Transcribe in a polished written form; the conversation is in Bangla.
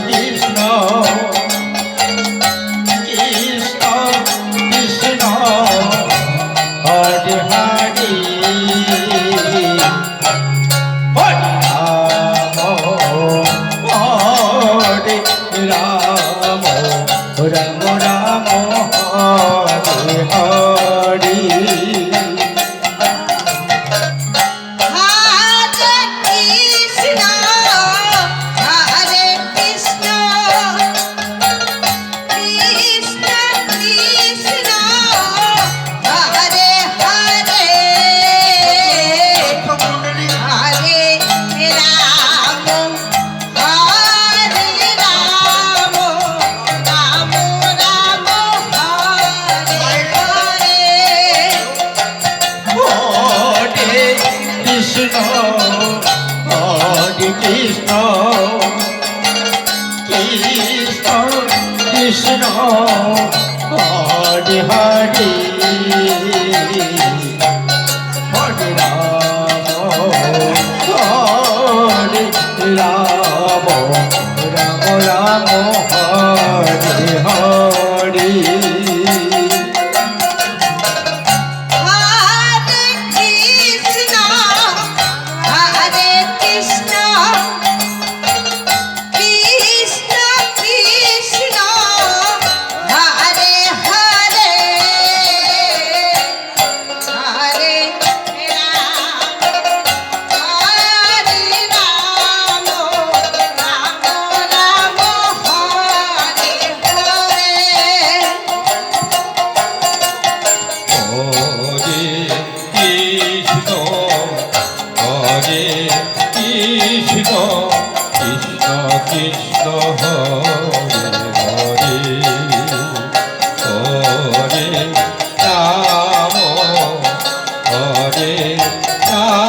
কৃষ্ণ কৃষ্ণ কৃষ্ণ হরে হরে রাম রাম রাম হরে হরে কৃষ্ণ কৃষ্ণ কৃষ্ণ হরে হরে হরে রাম হরে রাম রাম রাম হরে হরে কৃষ্ণ কৃষ্ণ কৃষ্ণ হরে হরে হরে রাম হরে রাম